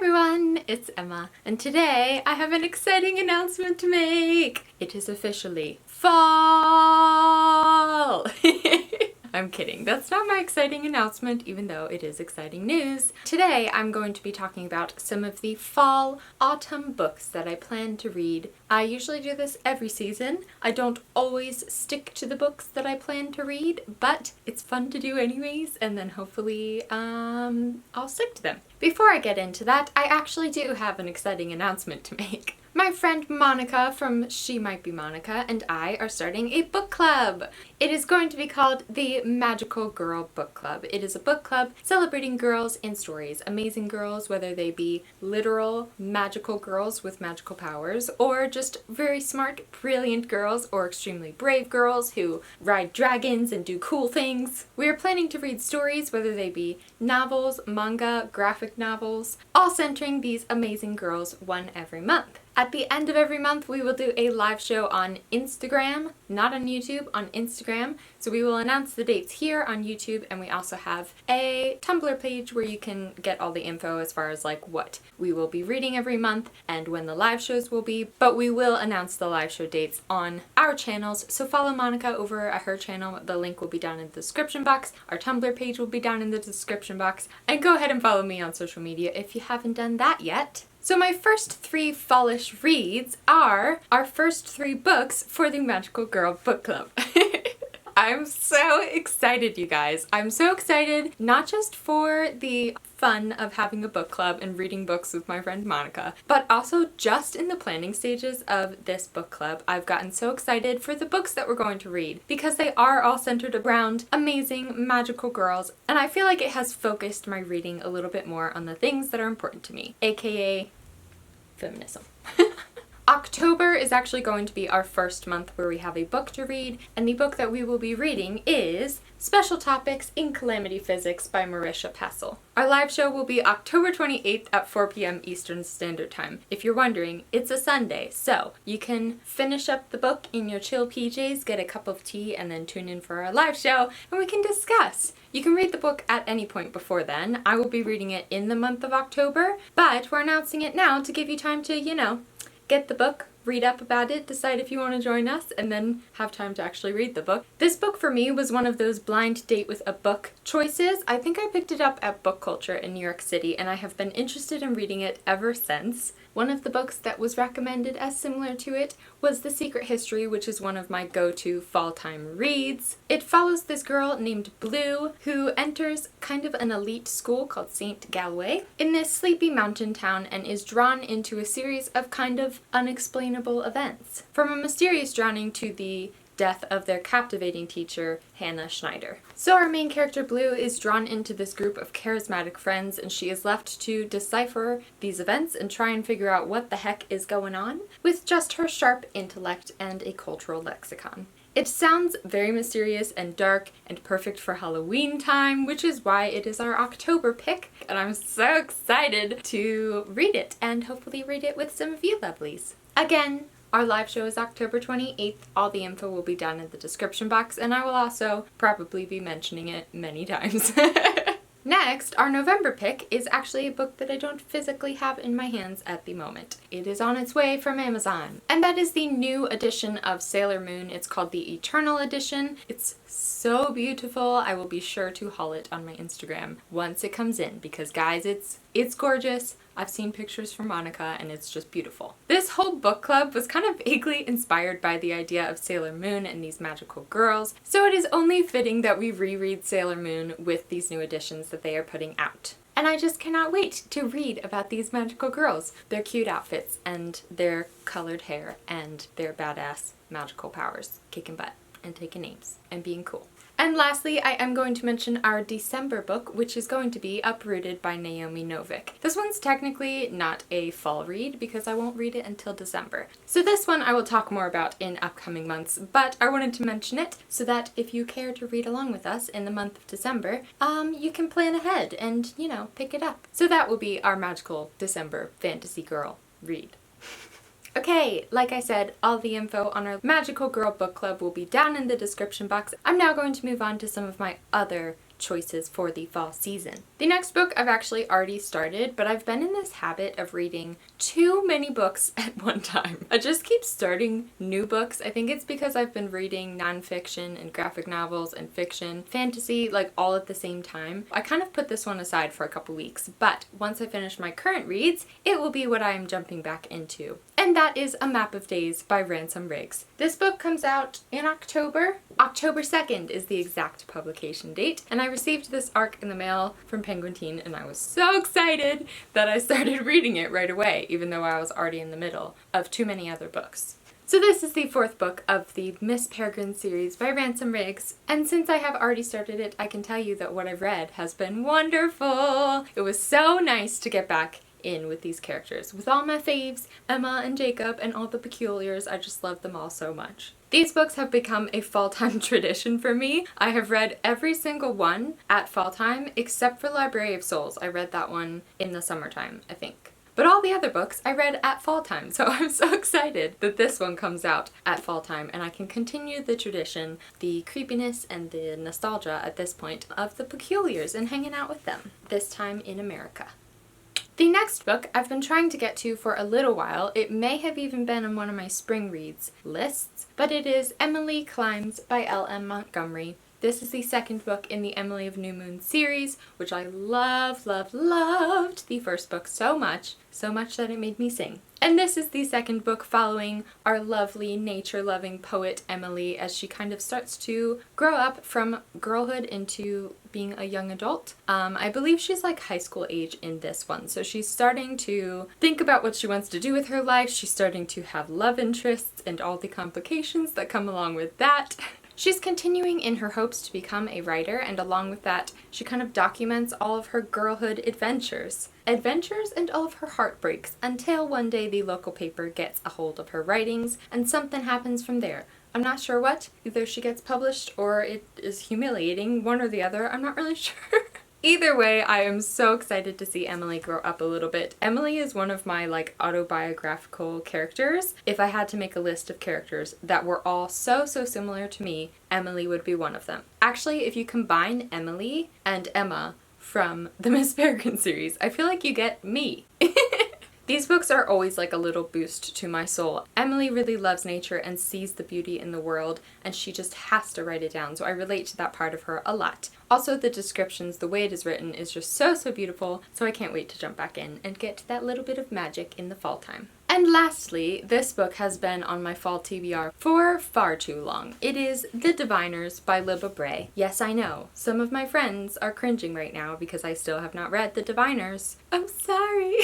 everyone, it's Emma, and today I have an exciting announcement to make! It is officially fall! I'm kidding, that's not my exciting announcement, even though it is exciting news. Today I'm going to be talking about some of the fall/autumn books that I plan to read. I usually do this every season. I don't always stick to the books that I plan to read, but it's fun to do anyways, and then hopefully I'll stick to them. Before I get into that, I actually do have an exciting announcement to make. My friend Monica from She Might Be Monica and I are starting a book club. It is going to be called the Magical Girl Book Club. It is a book club celebrating girls in stories, amazing girls, whether they be literal magical girls with magical powers, or just very smart, brilliant girls, or extremely brave girls who ride dragons and do cool things. We are planning to read stories, whether they be novels, manga, graphic novels, all centering these amazing girls, one every month. At the end of every month, we will do a live show on Instagram, not on YouTube, on Instagram. So we will announce the dates here on YouTube, and we also have a Tumblr page where you can get all the info as far as like what we will be reading every month and when the live shows will be, but we will announce the live show dates on our channels. So follow Monica over at her channel. The link will be down in the description box. Our Tumblr page will be down in the description box. And go ahead and follow me on social media if you haven't done that yet. So my first 3 fallish reads are our first 3 books for the Magical Girl Book Club. I'm so excited, you guys. I'm so excited, not just for the fun of having a book club and reading books with my friend Monica, but also just in the planning stages of this book club, I've gotten so excited for the books that we're going to read because they are all centered around amazing magical girls, and I feel like it has focused my reading a little bit more on the things that are important to me, aka feminism. October is actually going to be our first month where we have a book to read, and the book that we will be reading is Special Topics in Calamity Physics by Marisha Passel. Our live show will be October 28th at 4 p.m. Eastern Standard Time. If you're wondering, it's a Sunday, so you can finish up the book in your chill PJs, get a cup of tea, and then tune in for our live show, and we can discuss. You can read the book at any point before then. I will be reading it in the month of October, but we're announcing it now to give you time to, get the book, read up about it, decide if you want to join us, and then have time to actually read the book. This book for me was one of those blind date with a book choices. I think I picked it up at Book Culture in New York City, and I have been interested in reading it ever since. One of the books that was recommended as similar to it was The Secret History, which is one of my go-to fall-time reads. It follows this girl named Blue who enters kind of an elite school called St. Galway in this sleepy mountain town and is drawn into a series of kind of unexplainable events. From a mysterious drowning to the death of their captivating teacher, Hannah Schneider. So our main character Blue is drawn into this group of charismatic friends, and she is left to decipher these events and try and figure out what the heck is going on with just her sharp intellect and a cultural lexicon. It sounds very mysterious and dark and perfect for Halloween time, which is why it is our October pick, and I'm so excited to read it and hopefully read it with some of you lovelies. Again, our live show is October 28th. All the info will be down in the description box, and I will also probably be mentioning it many times. Next, our November pick is actually a book that I don't physically have in my hands at the moment. It is on its way from Amazon, and that is the new edition of Sailor Moon. It's called the Eternal Edition. It's so beautiful. I will be sure to haul it on my Instagram once it comes in because, guys, it's gorgeous. I've seen pictures from Monica and it's just beautiful. This whole book club was kind of vaguely inspired by the idea of Sailor Moon and these magical girls, so it is only fitting that we reread Sailor Moon with these new editions that they are putting out. And I just cannot wait to read about these magical girls, their cute outfits and their colored hair and their badass magical powers, kicking butt and taking names and being cool. And lastly, I am going to mention our December book, which is going to be Uprooted by Naomi Novik. This one's technically not a fall read because I won't read it until December. So this one I will talk more about in upcoming months, but I wanted to mention it so that if you care to read along with us in the month of December, you can plan ahead and, pick it up. So that will be our magical December fantasy girl read. Okay, like I said, all the info on our Magical Girl Book Club will be down in the description box. I'm now going to move on to some of my other choices for the fall season. The next book I've actually already started, but I've been in this habit of reading too many books at one time. I just keep starting new books. I think it's because I've been reading nonfiction and graphic novels and fiction, fantasy, like all at the same time. I kind of put this one aside for a couple weeks, but once I finish my current reads, it will be what I am jumping back into. And that is A Map of Days by Ransom Riggs. This book comes out in October. October 2nd is the exact publication date, and I received this ARC in the mail from Penguin Teen, and I was so excited that I started reading it right away, even though I was already in the middle of too many other books. So this is the fourth book of the Miss Peregrine series by Ransom Riggs, and since I have already started it, I can tell you that what I've read has been wonderful. It was so nice to get back in with these characters. With all my faves, Emma and Jacob and all the peculiars, I just love them all so much. These books have become a fall-time tradition for me. I have read every single one at fall time except for Library of Souls. I read that one in the summertime, I think. But all the other books I read at fall time, so I'm so excited that this one comes out at fall time and I can continue the tradition, the creepiness and the nostalgia at this point of the peculiars and hanging out with them, this time in America. The next book I've been trying to get to for a little while. It may have even been on one of my spring reads lists, but it is Emily Climbs by L.M. Montgomery. This is the second book in the Emily of New Moon series, which I loved the first book so much that it made me sing. And this is the second book following our lovely nature-loving poet Emily as she kind of starts to grow up from girlhood into being a young adult. I believe she's like high school age in this one, so she's starting to think about what she wants to do with her life. She's starting to have love interests and all the complications that come along with that. She's continuing in her hopes to become a writer, and along with that, she kind of documents all of her girlhood adventures and all of her heartbreaks, until one day the local paper gets a hold of her writings, and something happens from there. I'm not sure what. Either she gets published or it is humiliating, one or the other. I'm not really sure. Either way, I am so excited to see Emily grow up a little bit. Emily is one of my autobiographical characters. If I had to make a list of characters that were all so similar to me, Emily would be one of them. Actually, if you combine Emily and Emma from the Miss Peregrine series, I feel like you get me. These books are always like a little boost to my soul. Emily really loves nature and sees the beauty in the world, and she just has to write it down, so I relate to that part of her a lot. Also, the descriptions, the way it is written is just so beautiful, so I can't wait to jump back in and get that little bit of magic in the fall time. And lastly, this book has been on my fall TBR for far too long. It is The Diviners by Libba Bray. Yes, I know, some of my friends are cringing right now because I still have not read The Diviners. I'm sorry.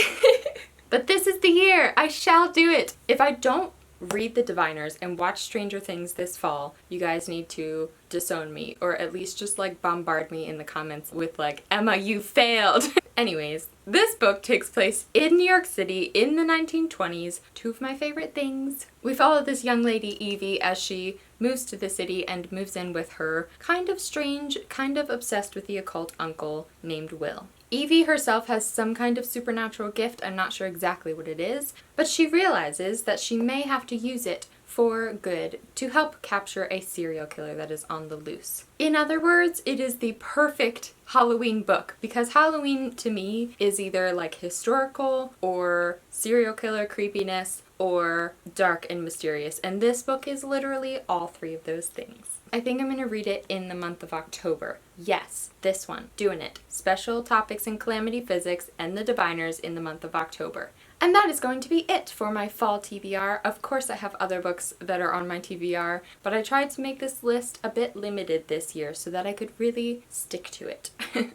But this is the year! I shall do it! If I don't read The Diviners and watch Stranger Things this fall, you guys need to disown me, or at least just bombard me in the comments with Emma, you failed! Anyways, this book takes place in New York City in the 1920s. Two of my favorite things. We follow this young lady, Evie, as she moves to the city and moves in with her kind of strange, kind of obsessed with the occult uncle named Will. Evie herself has some kind of supernatural gift, I'm not sure exactly what it is, but she realizes that she may have to use it for good to help capture a serial killer that is on the loose. In other words, it is the perfect Halloween book, because Halloween to me is either historical or serial killer creepiness or dark and mysterious, and this book is literally all three of those things. I think I'm going to read it in the month of October. Yes, this one. Doing it. Special topics in Calamity Physics and The Diviners in the month of October. And that is going to be it for my fall TBR. Of course I have other books that are on my TBR, but I tried to make this list a bit limited this year so that I could really stick to it.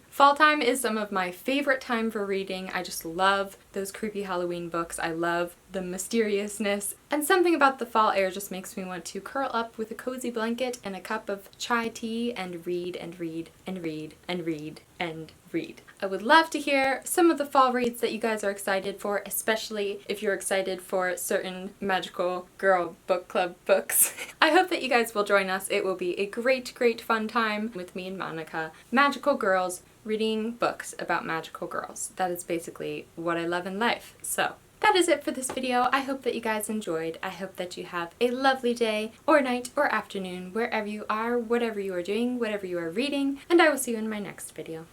Fall time is some of my favorite time for reading. I just love those creepy Halloween books. I love the mysteriousness, and something about the fall air just makes me want to curl up with a cozy blanket and a cup of chai tea and read and read and read and read and read. I would love to hear some of the fall reads that you guys are excited for, especially if you're excited for certain magical girl book club books. I hope that you guys will join us. It will be a great fun time with me and Monica. Magical girls reading books about magical girls. That is basically what I love in life. So that is it for this video. I hope that you guys enjoyed. I hope that you have a lovely day or night or afternoon wherever you are, whatever you are doing, whatever you are reading, and I will see you in my next video.